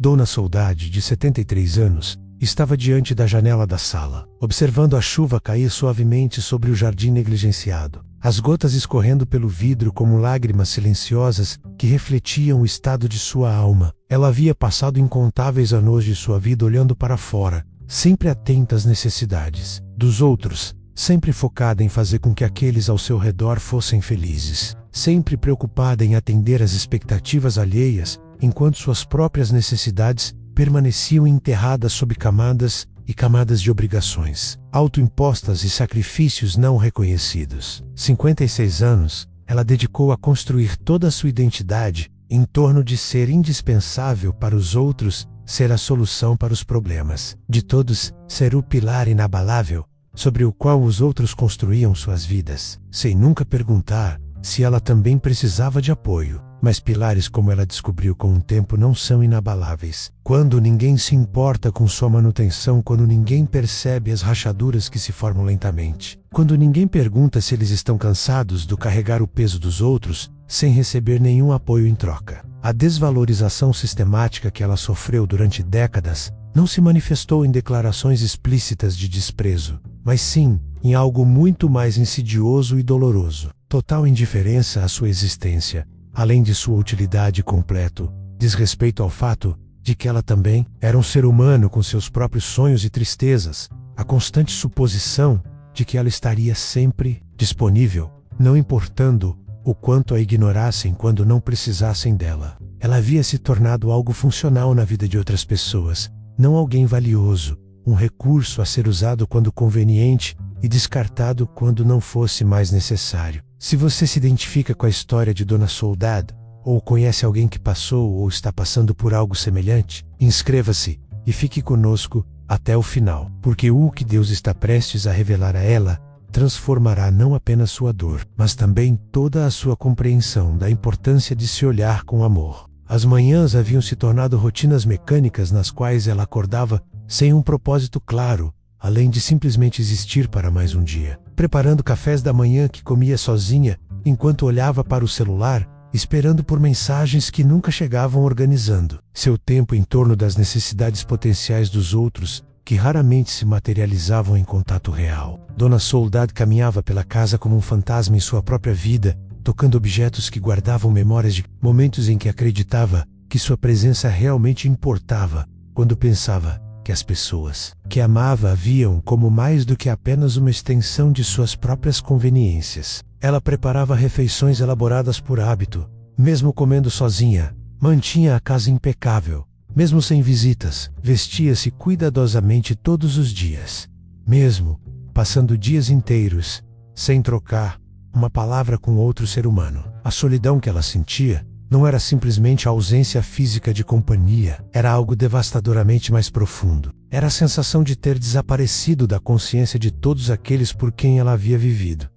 Dona Soledad, de 73 anos, estava diante da janela da sala, observando a chuva cair suavemente sobre o jardim negligenciado, as gotas escorrendo pelo vidro como lágrimas silenciosas que refletiam o estado de sua alma. Ela havia passado incontáveis anos de sua vida olhando para fora, sempre atenta às necessidades dos outros, sempre focada em fazer com que aqueles ao seu redor fossem felizes, sempre preocupada em atender às expectativas alheias, enquanto suas próprias necessidades permaneciam enterradas sob camadas e camadas de obrigações, autoimpostas e sacrifícios não reconhecidos. 56 anos, ela dedicou a construir toda a sua identidade em torno de ser indispensável para os outros, ser a solução para os problemas de todos, ser o pilar inabalável sobre o qual os outros construíam suas vidas, sem nunca perguntar se ela também precisava de apoio. Mas pilares, como ela descobriu com o tempo, não são inabaláveis. Quando ninguém se importa com sua manutenção, quando ninguém percebe as rachaduras que se formam lentamente, quando ninguém pergunta se eles estão cansados de carregar o peso dos outros, sem receber nenhum apoio em troca. A desvalorização sistemática que ela sofreu durante décadas não se manifestou em declarações explícitas de desprezo, mas sim em algo muito mais insidioso e doloroso: total indiferença à sua existência, além de sua utilidade e completo desrespeito ao fato de que ela também era um ser humano com seus próprios sonhos e tristezas, a constante suposição de que ela estaria sempre disponível, não importando o quanto a ignorassem quando não precisassem dela. Ela havia se tornado algo funcional na vida de outras pessoas, não alguém valioso, um recurso a ser usado quando conveniente e descartado quando não fosse mais necessário. Se você se identifica com a história de Dona Soledad, ou conhece alguém que passou ou está passando por algo semelhante, inscreva-se e fique conosco até o final, porque o que Deus está prestes a revelar a ela transformará não apenas sua dor, mas também toda a sua compreensão da importância de se olhar com amor. As manhãs haviam se tornado rotinas mecânicas nas quais ela acordava sem um propósito claro, além de simplesmente existir para mais um dia, preparando cafés da manhã que comia sozinha, enquanto olhava para o celular, esperando por mensagens que nunca chegavam, organizando seu tempo em torno das necessidades potenciais dos outros, que raramente se materializavam em contato real. Dona Soledad caminhava pela casa como um fantasma em sua própria vida, tocando objetos que guardavam memórias de momentos em que acreditava que sua presença realmente importava, quando pensava que as pessoas que amava a viam como mais do que apenas uma extensão de suas próprias conveniências. Ela preparava refeições elaboradas por hábito, mesmo comendo sozinha, mantinha a casa impecável, mesmo sem visitas, vestia-se cuidadosamente todos os dias, mesmo passando dias inteiros sem trocar uma palavra com outro ser humano. A solidão que ela sentia não era simplesmente a ausência física de companhia, era algo devastadoramente mais profundo. Era a sensação de ter desaparecido da consciência de todos aqueles por quem ela havia vivido.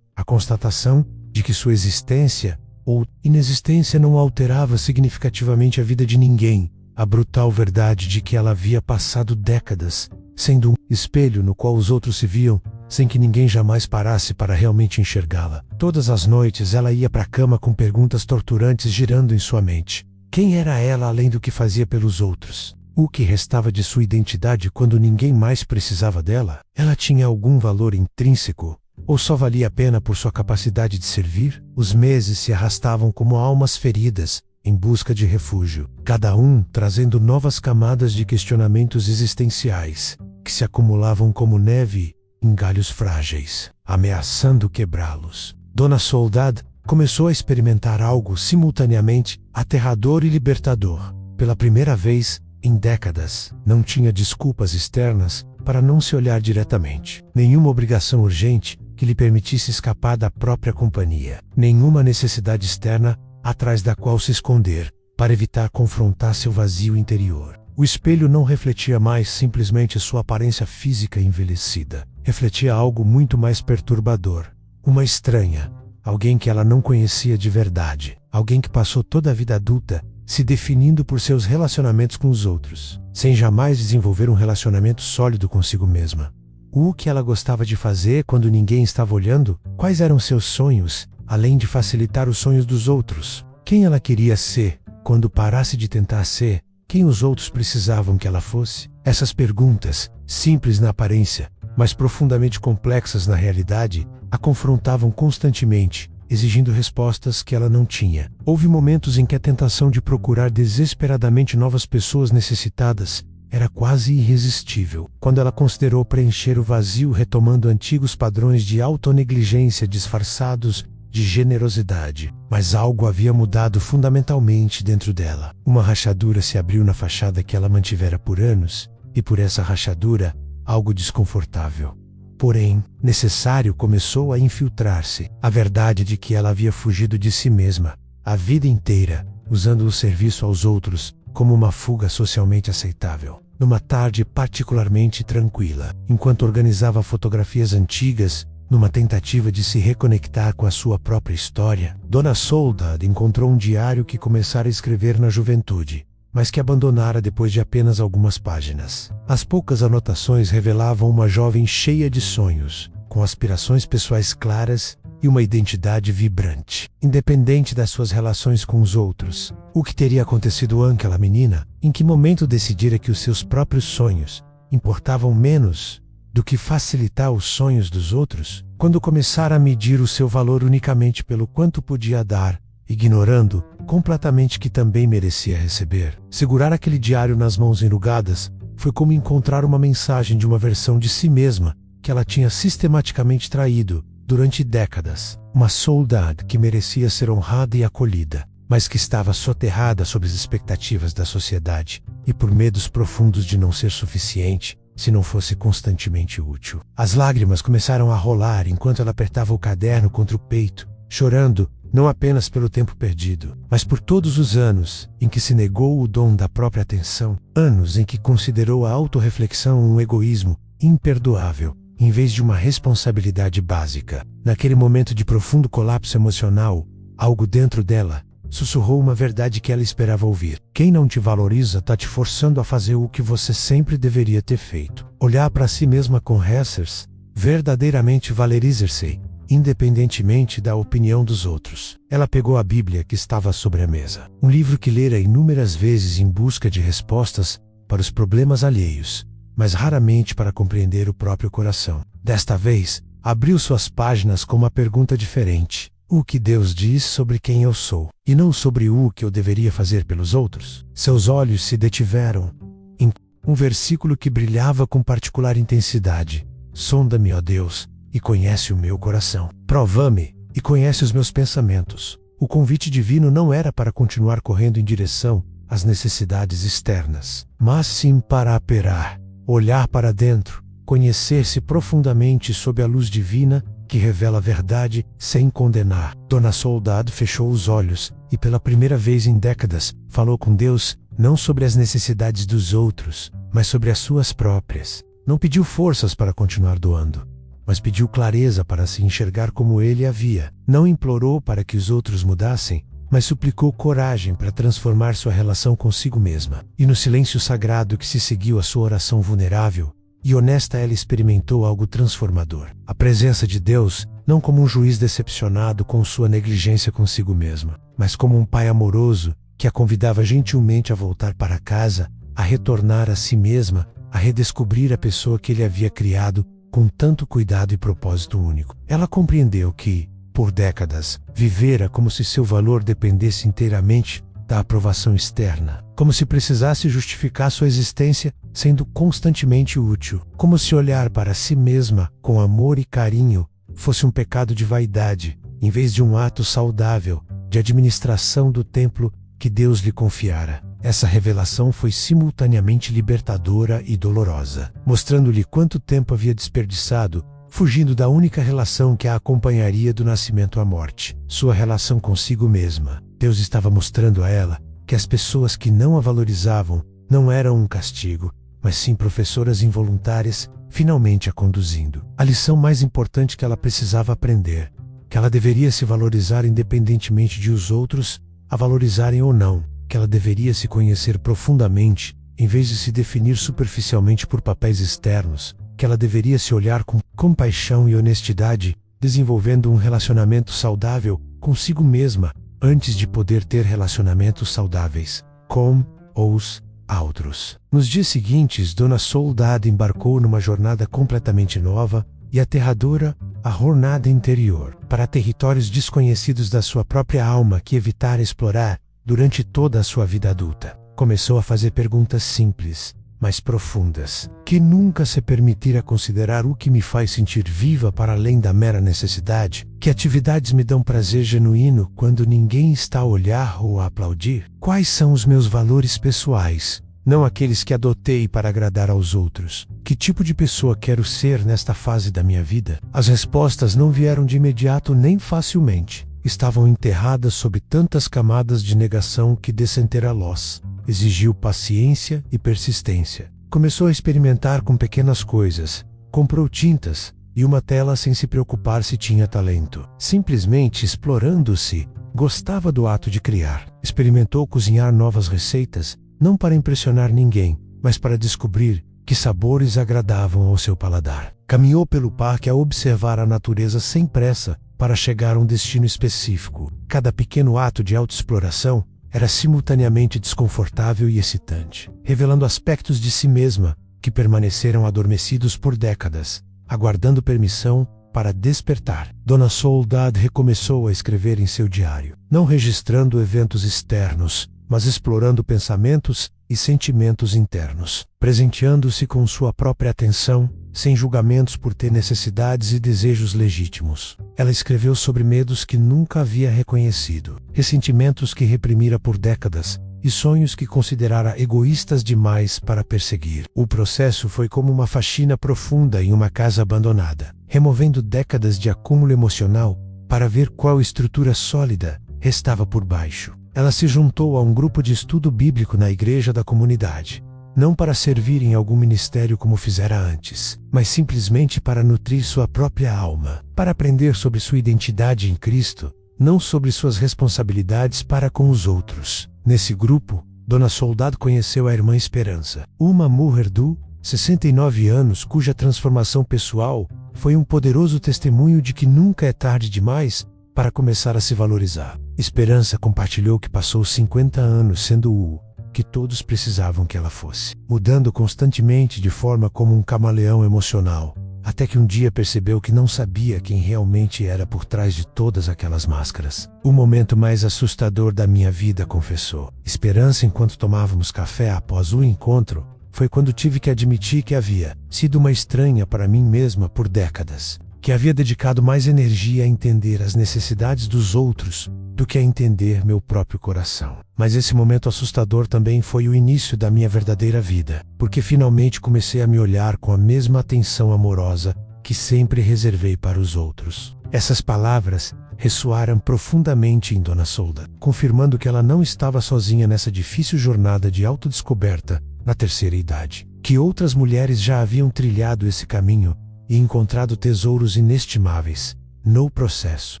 A constatação de que sua existência ou inexistência não alterava significativamente a vida de ninguém. A brutal verdade de que ela havia passado décadas sendo um espelho no qual os outros se viam, sem que ninguém jamais parasse para realmente enxergá-la. Todas as noites ela ia para a cama com perguntas torturantes girando em sua mente. Quem era ela além do que fazia pelos outros? O que restava de sua identidade quando ninguém mais precisava dela? Ela tinha algum valor intrínseco? Ou só valia a pena por sua capacidade de servir? Os meses se arrastavam como almas feridas, em busca de refúgio, cada um trazendo novas camadas de questionamentos existenciais, que se acumulavam como neve em galhos frágeis, ameaçando quebrá-los. Dona Soledad começou a experimentar algo simultaneamente aterrador e libertador. Pela primeira vez em décadas, não tinha desculpas externas para não se olhar diretamente, nenhuma obrigação urgente que lhe permitisse escapar da própria companhia, nenhuma necessidade externa atrás da qual se esconder, para evitar confrontar seu vazio interior. O espelho não refletia mais simplesmente sua aparência física envelhecida. Refletia algo muito mais perturbador. Uma estranha, alguém que ela não conhecia de verdade, alguém que passou toda a vida adulta se definindo por seus relacionamentos com os outros, sem jamais desenvolver um relacionamento sólido consigo mesma. O que ela gostava de fazer quando ninguém estava olhando? Quais eram seus sonhos, além de facilitar os sonhos dos outros? Quem ela queria ser quando parasse de tentar ser Quem os outros precisavam que ela fosse? Essas perguntas, simples na aparência, mas profundamente complexas na realidade, a confrontavam constantemente, exigindo respostas que ela não tinha. Houve momentos em que a tentação de procurar desesperadamente novas pessoas necessitadas era quase irresistível, quando ela considerou preencher o vazio retomando antigos padrões de autonegligência disfarçados de generosidade. Mas algo havia mudado fundamentalmente dentro dela. Uma rachadura se abriu na fachada que ela mantivera por anos, e por essa rachadura, algo desconfortável, porém necessário, começou a infiltrar-se. A verdade de que ela havia fugido de si mesma a vida inteira, usando o serviço aos outros como uma fuga socialmente aceitável. Numa tarde particularmente tranquila, enquanto organizava fotografias antigas, numa tentativa de se reconectar com a sua própria história, Dona Soledad encontrou um diário que começara a escrever na juventude, mas que abandonara depois de apenas algumas páginas. As poucas anotações revelavam uma jovem cheia de sonhos, com aspirações pessoais claras e uma identidade vibrante, independente das suas relações com os outros. O que teria acontecido àquela menina? Em que momento decidira que os seus próprios sonhos importavam menos do que facilitar os sonhos dos outros? Quando começara a medir o seu valor unicamente pelo quanto podia dar, ignorando completamente que também merecia receber. Segurar aquele diário nas mãos enrugadas foi como encontrar uma mensagem de uma versão de si mesma que ela tinha sistematicamente traído durante décadas. Uma Soledad que merecia ser honrada e acolhida, mas que estava soterrada sob as expectativas da sociedade e por medos profundos de não ser suficiente se não fosse constantemente útil. As lágrimas começaram a rolar enquanto ela apertava o caderno contra o peito, chorando não apenas pelo tempo perdido, mas por todos os anos em que se negou o dom da própria atenção, anos em que considerou a autorreflexão um egoísmo imperdoável, em vez de uma responsabilidade básica. Naquele momento de profundo colapso emocional, algo dentro dela sussurrou uma verdade que ela esperava ouvir. Quem não te valoriza está te forçando a fazer o que você sempre deveria ter feito. Olhar para si mesma com Hessers, verdadeiramente valorizar-se, independentemente da opinião dos outros. Ela pegou a Bíblia que estava sobre a mesa, um livro que lera inúmeras vezes em busca de respostas para os problemas alheios, mas raramente para compreender o próprio coração. Desta vez, abriu suas páginas com uma pergunta diferente: o que Deus diz sobre quem eu sou, e não sobre o que eu deveria fazer pelos outros? Seus olhos se detiveram em um versículo que brilhava com particular intensidade: sonda-me, ó Deus, e conhece o meu coração. Prova-me e conhece os meus pensamentos. O convite divino não era para continuar correndo em direção às necessidades externas, mas sim para aperar, olhar para dentro, conhecer-se profundamente sob a luz divina que revela a verdade sem condenar. Dona Soledad fechou os olhos e, pela primeira vez em décadas, falou com Deus não sobre as necessidades dos outros, mas sobre as suas próprias. Não pediu forças para continuar doando, mas pediu clareza para se enxergar como ele havia. Não implorou para que os outros mudassem, mas suplicou coragem para transformar sua relação consigo mesma. E no silêncio sagrado que se seguiu à sua oração vulnerável e honesta, ela experimentou algo transformador. A presença de Deus, não como um juiz decepcionado com sua negligência consigo mesma, mas como um pai amoroso que a convidava gentilmente a voltar para casa, a retornar a si mesma, a redescobrir a pessoa que ele havia criado com tanto cuidado e propósito único. Ela compreendeu que, por décadas, vivera como se seu valor dependesse inteiramente da aprovação externa, como se precisasse justificar sua existência sendo constantemente útil, como se olhar para si mesma com amor e carinho fosse um pecado de vaidade, em vez de um ato saudável de administração do templo que Deus lhe confiara. Essa revelação foi simultaneamente libertadora e dolorosa, mostrando-lhe quanto tempo havia desperdiçado fugindo da única relação que a acompanharia do nascimento à morte, sua relação consigo mesma. Deus estava mostrando a ela que as pessoas que não a valorizavam não eram um castigo, mas sim professoras involuntárias, finalmente a conduzindo. A lição mais importante que ela precisava aprender, que ela deveria se valorizar independentemente de os outros a valorizarem ou não, que ela deveria se conhecer profundamente, em vez de se definir superficialmente por papéis externos, que ela deveria se olhar com compaixão e honestidade, desenvolvendo um relacionamento saudável consigo mesma, antes de poder ter relacionamentos saudáveis com os a outros. Nos dias seguintes, Dona Soledad embarcou numa jornada completamente nova e aterradora, a jornada interior, para territórios desconhecidos da sua própria alma que evitara explorar durante toda a sua vida adulta. Começou a fazer perguntas simples, mas profundas, que nunca se permitira considerar o que me faz sentir viva para além da mera necessidade, que atividades me dão prazer genuíno quando ninguém está a olhar ou a aplaudir, quais são os meus valores pessoais, não aqueles que adotei para agradar aos outros, que tipo de pessoa quero ser nesta fase da minha vida. As respostas não vieram de imediato nem facilmente, estavam enterradas sob tantas camadas de negação que desenterrá-los exigiu paciência e persistência. Começou a experimentar com pequenas coisas, comprou tintas e uma tela sem se preocupar se tinha talento. Simplesmente explorando-se, gostava do ato de criar. Experimentou cozinhar novas receitas, não para impressionar ninguém, mas para descobrir que sabores agradavam ao seu paladar. Caminhou pelo parque a observar a natureza sem pressa para chegar a um destino específico. Cada pequeno ato de autoexploração era simultaneamente desconfortável e excitante, revelando aspectos de si mesma que permaneceram adormecidos por décadas, aguardando permissão para despertar. Dona Soledad recomeçou a escrever em seu diário, não registrando eventos externos, mas explorando pensamentos e sentimentos internos, presenteando-se com sua própria atenção, sem julgamentos por ter necessidades e desejos legítimos. Ela escreveu sobre medos que nunca havia reconhecido, ressentimentos que reprimira por décadas e sonhos que considerara egoístas demais para perseguir. O processo foi como uma faxina profunda em uma casa abandonada, removendo décadas de acúmulo emocional para ver qual estrutura sólida restava por baixo. Ela se juntou a um grupo de estudo bíblico na igreja da comunidade, não para servir em algum ministério como fizera antes, mas simplesmente para nutrir sua própria alma, para aprender sobre sua identidade em Cristo, não sobre suas responsabilidades para com os outros. Nesse grupo, Dona Soledad conheceu a irmã Esperança, uma mulher de 69 anos cuja transformação pessoal foi um poderoso testemunho de que nunca é tarde demais para começar a se valorizar. Esperança compartilhou que passou 50 anos sendo o que todos precisavam que ela fosse, mudando constantemente de forma como um camaleão emocional, até que um dia percebeu que não sabia quem realmente era por trás de todas aquelas máscaras. O momento mais assustador da minha vida, confessou Esperança enquanto tomávamos café após o encontro, foi quando tive que admitir que havia sido uma estranha para mim mesma por décadas, que havia dedicado mais energia a entender as necessidades dos outros do que a entender meu próprio coração. Mas esse momento assustador também foi o início da minha verdadeira vida, porque finalmente comecei a me olhar com a mesma atenção amorosa que sempre reservei para os outros. Essas palavras ressoaram profundamente em Dona Soledad, confirmando que ela não estava sozinha nessa difícil jornada de autodescoberta na terceira idade, que outras mulheres já haviam trilhado esse caminho e encontrado tesouros inestimáveis no processo.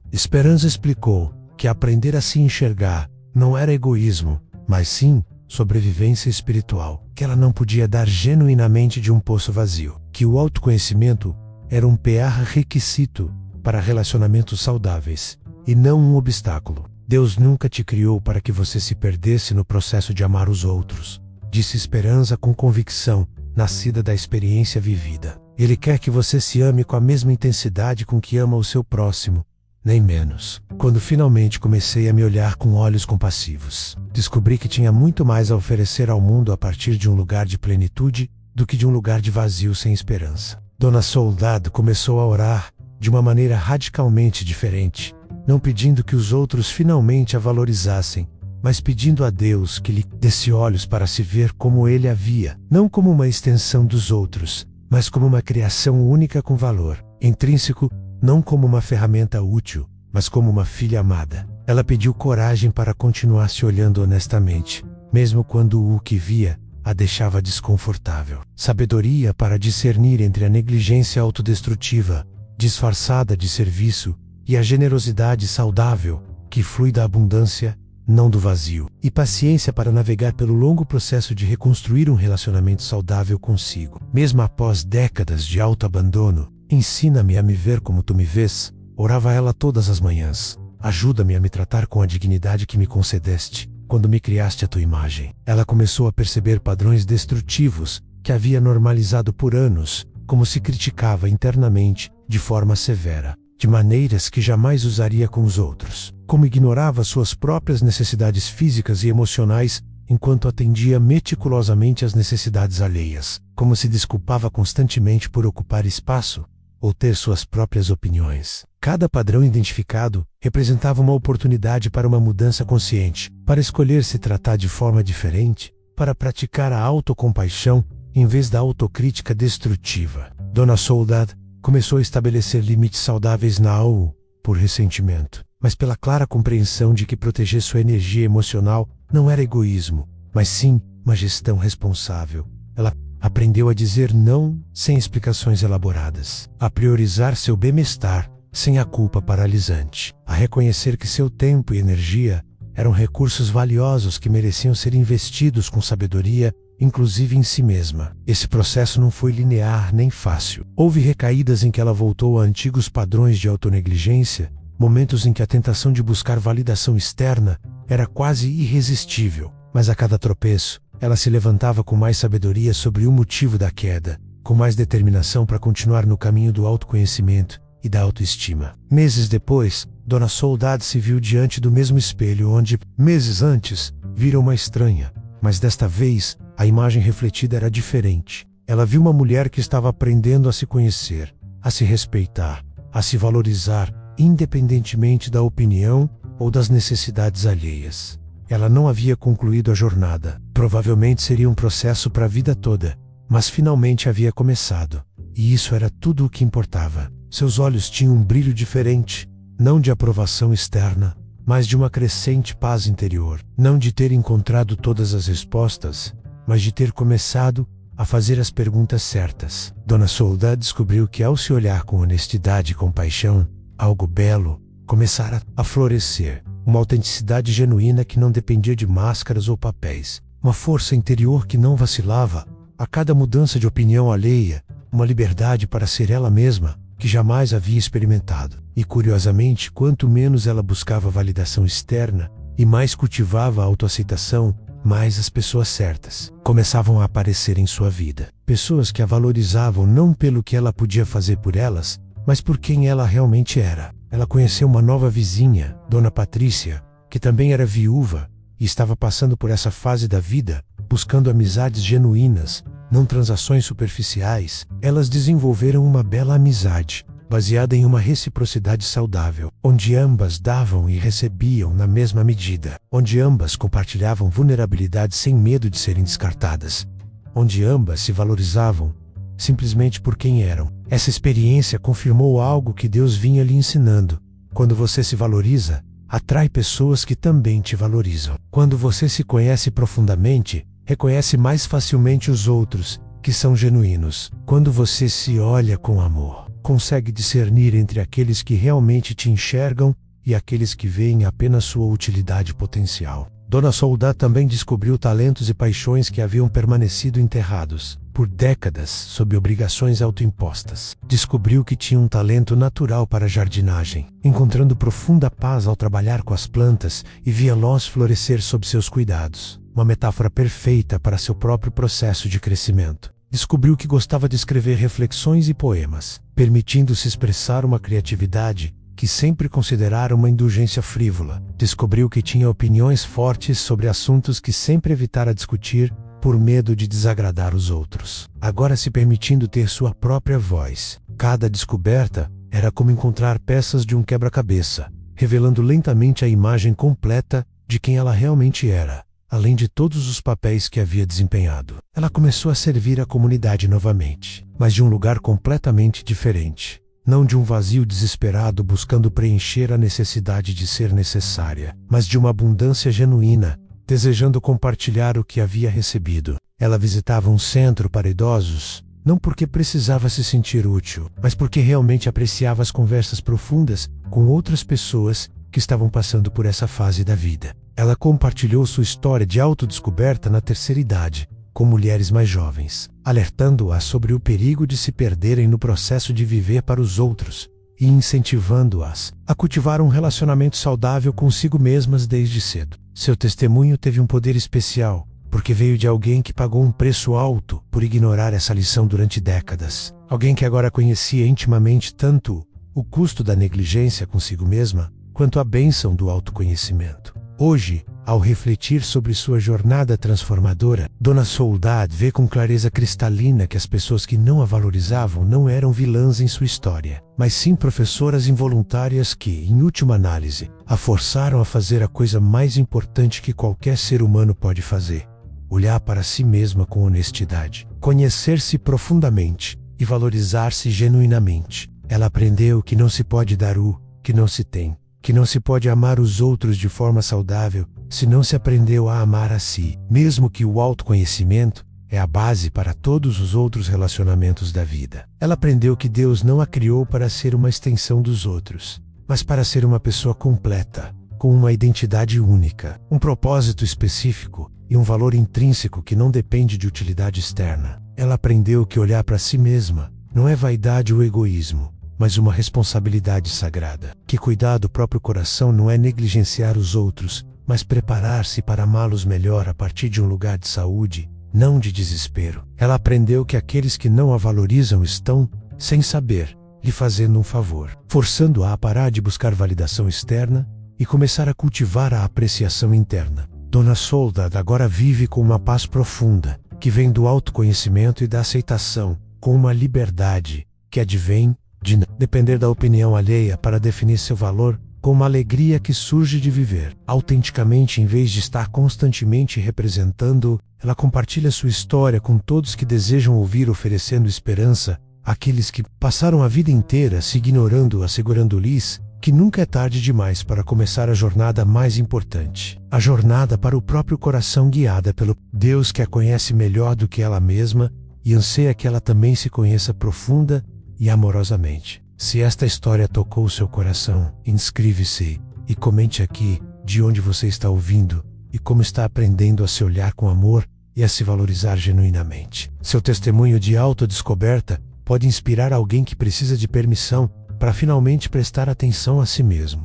Esperança explicou que aprender a se enxergar não era egoísmo, mas sim sobrevivência espiritual, que ela não podia dar genuinamente de um poço vazio, que o autoconhecimento era um pré-requisito para relacionamentos saudáveis, e não um obstáculo. Deus nunca te criou para que você se perdesse no processo de amar os outros, disse Esperança com convicção, nascida da experiência vivida. Ele quer que você se ame com a mesma intensidade com que ama o seu próximo, nem menos. Quando finalmente comecei a me olhar com olhos compassivos, descobri que tinha muito mais a oferecer ao mundo a partir de um lugar de plenitude do que de um lugar de vazio sem esperança. Dona Soledad começou a orar de uma maneira radicalmente diferente, não pedindo que os outros finalmente a valorizassem, mas pedindo a Deus que lhe desse olhos para se ver como ele a via, não como uma extensão dos outros, mas como uma criação única com valor intrínseco, não como uma ferramenta útil, mas como uma filha amada. Ela pediu coragem para continuar se olhando honestamente, mesmo quando o que via a deixava desconfortável. Sabedoria para discernir entre a negligência autodestrutiva, disfarçada de serviço, e a generosidade saudável, que flui da abundância, não do vazio. E paciência para navegar pelo longo processo de reconstruir um relacionamento saudável consigo. Mesmo após décadas de autoabandono, ensina-me a me ver como tu me vês, orava ela todas as manhãs. Ajuda-me a me tratar com a dignidade que me concedeste, quando me criaste à tua imagem. Ela começou a perceber padrões destrutivos que havia normalizado por anos, como se criticava internamente de forma severa, de maneiras que jamais usaria com os outros, como ignorava suas próprias necessidades físicas e emocionais enquanto atendia meticulosamente às necessidades alheias, como se desculpava constantemente por ocupar espaço ou ter suas próprias opiniões. Cada padrão identificado representava uma oportunidade para uma mudança consciente, para escolher se tratar de forma diferente, para praticar a autocompaixão em vez da autocrítica destrutiva. Dona Soledad começou a estabelecer limites saudáveis não por ressentimento, mas pela clara compreensão de que proteger sua energia emocional não era egoísmo, mas sim uma gestão responsável. Ela aprendeu a dizer não sem explicações elaboradas, a priorizar seu bem-estar sem a culpa paralisante, a reconhecer que seu tempo e energia eram recursos valiosos que mereciam ser investidos com sabedoria, inclusive em si mesma. Esse processo não foi linear nem fácil. Houve recaídas em que ela voltou a antigos padrões de autonegligência, momentos em que a tentação de buscar validação externa era quase irresistível, mas a cada tropeço, ela se levantava com mais sabedoria sobre o motivo da queda, com mais determinação para continuar no caminho do autoconhecimento e da autoestima. Meses depois, Dona Soledad se viu diante do mesmo espelho onde, meses antes, vira uma estranha, mas desta vez, a imagem refletida era diferente. Ela viu uma mulher que estava aprendendo a se conhecer, a se respeitar, a se valorizar, independentemente da opinião ou das necessidades alheias. Ela não havia concluído a jornada. Provavelmente seria um processo para a vida toda, mas finalmente havia começado. E isso era tudo o que importava. Seus olhos tinham um brilho diferente, não de aprovação externa, mas de uma crescente paz interior. Não de ter encontrado todas as respostas, mas de ter começado a fazer as perguntas certas. Dona Soledad descobriu que ao se olhar com honestidade e compaixão, algo belo começara a florescer. Uma autenticidade genuína que não dependia de máscaras ou papéis. Uma força interior que não vacilava a cada mudança de opinião alheia. Uma liberdade para ser ela mesma, que jamais havia experimentado. E curiosamente, quanto menos ela buscava validação externa e mais cultivava a autoaceitação, mais as pessoas certas começavam a aparecer em sua vida. Pessoas que a valorizavam não pelo que ela podia fazer por elas, mas por quem ela realmente era. Ela conheceu uma nova vizinha, Dona Patrícia, que também era viúva e estava passando por essa fase da vida, buscando amizades genuínas, não transações superficiais. Elas desenvolveram uma bela amizade, baseada em uma reciprocidade saudável, onde ambas davam e recebiam na mesma medida, onde ambas compartilhavam vulnerabilidade sem medo de serem descartadas, onde ambas se valorizavam simplesmente por quem eram. Essa experiência confirmou algo que Deus vinha lhe ensinando. Quando você se valoriza, atrai pessoas que também te valorizam. Quando você se conhece profundamente, reconhece mais facilmente os outros, que são genuínos. Quando você se olha com amor, consegue discernir entre aqueles que realmente te enxergam e aqueles que veem apenas sua utilidade potencial. Dona Soledad também descobriu talentos e paixões que haviam permanecido enterrados por décadas sob obrigações autoimpostas. Descobriu que tinha um talento natural para a jardinagem, encontrando profunda paz ao trabalhar com as plantas e via-los florescer sob seus cuidados. Uma metáfora perfeita para seu próprio processo de crescimento. Descobriu que gostava de escrever reflexões e poemas, permitindo-se expressar uma criatividade que sempre considerara uma indulgência frívola. Descobriu que tinha opiniões fortes sobre assuntos que sempre evitara discutir por medo de desagradar os outros. Agora se permitindo ter sua própria voz. Cada descoberta era como encontrar peças de um quebra-cabeça, revelando lentamente a imagem completa de quem ela realmente era, além de todos os papéis que havia desempenhado. Ela começou a servir a comunidade novamente, mas de um lugar completamente diferente. Não de um vazio desesperado buscando preencher a necessidade de ser necessária, mas de uma abundância genuína, desejando compartilhar o que havia recebido. Ela visitava um centro para idosos, não porque precisava se sentir útil, mas porque realmente apreciava as conversas profundas com outras pessoas que estavam passando por essa fase da vida. Ela compartilhou sua história de autodescoberta na terceira idade, com mulheres mais jovens, alertando-as sobre o perigo de se perderem no processo de viver para os outros e incentivando-as a cultivar um relacionamento saudável consigo mesmas desde cedo. Seu testemunho teve um poder especial, porque veio de alguém que pagou um preço alto por ignorar essa lição durante décadas. Alguém que agora conhecia intimamente tanto o custo da negligência consigo mesma, quanto a bênção do autoconhecimento. Hoje, ao refletir sobre sua jornada transformadora, Dona Soledad vê com clareza cristalina que as pessoas que não a valorizavam não eram vilãs em sua história, mas sim professoras involuntárias que, em última análise, a forçaram a fazer a coisa mais importante que qualquer ser humano pode fazer: olhar para si mesma com honestidade, conhecer-se profundamente e valorizar-se genuinamente. Ela aprendeu que não se pode dar o que não se tem, que não se pode amar os outros de forma saudável se não se aprendeu a amar a si, mesmo que o autoconhecimento é a base para todos os outros relacionamentos da vida. Ela aprendeu que Deus não a criou para ser uma extensão dos outros, mas para ser uma pessoa completa, com uma identidade única, um propósito específico e um valor intrínseco que não depende de utilidade externa. Ela aprendeu que olhar para si mesma não é vaidade ou egoísmo, mas uma responsabilidade sagrada. Que cuidar do próprio coração não é negligenciar os outros, mas preparar-se para amá-los melhor a partir de um lugar de saúde, não de desespero. Ela aprendeu que aqueles que não a valorizam estão, sem saber, lhe fazendo um favor, forçando-a a parar de buscar validação externa e começar a cultivar a apreciação interna. Dona Soledad agora vive com uma paz profunda, que vem do autoconhecimento e da aceitação, com uma liberdade que advém de não depender da opinião alheia para definir seu valor, com uma alegria que surge de viver autenticamente em vez de estar constantemente representando. Ela compartilha sua história com todos que desejam ouvir, oferecendo esperança àqueles que passaram a vida inteira se ignorando, assegurando-lhes que nunca é tarde demais para começar a jornada mais importante, a jornada para o próprio coração, guiada pelo Deus que a conhece melhor do que ela mesma e anseia que ela também se conheça profunda e amorosamente. Se esta história tocou o seu coração, inscreve-se e comente aqui de onde você está ouvindo e como está aprendendo a se olhar com amor e a se valorizar genuinamente. Seu testemunho de autodescoberta pode inspirar alguém que precisa de permissão para finalmente prestar atenção a si mesmo.